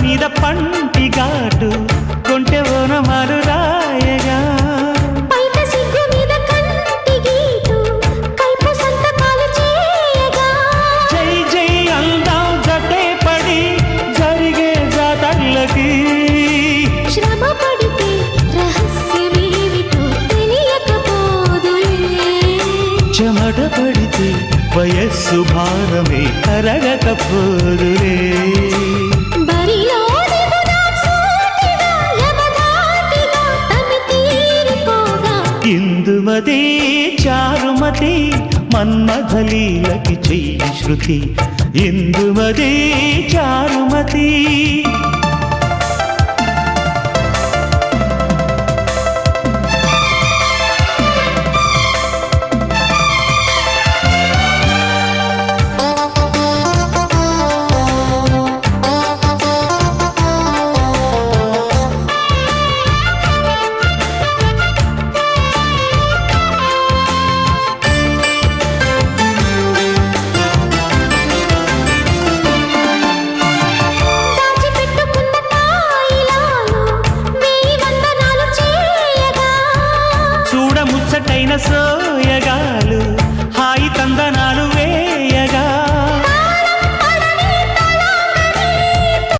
మీద పంటి ఘాటు కొంటె ఓనమాలు రాయగా బయట సిగ్గు మీద కంటి గీటు కైపు సంతకాలు చేయగా జై జై అందాం జతే పడి జరిగే జాతర్లకి శ్రమ పడితే రహస్యమేమిటో తెలియకపోదులే చెమట పడితే వయస్సు భారమే కరగకపోదులే బరిలో దిగుదాం సూటిగా యమధాటిగా తమి తీరిపోగా ఇందుమతి చారుమతి మన్మథలీలకి చెయ్యి శృతి ఇందుమతి చారుమతి దాచిపెట్టుకున్న తాయిలాలు వేయి వందనాలు చేయగా చూడముచ్చటైన సో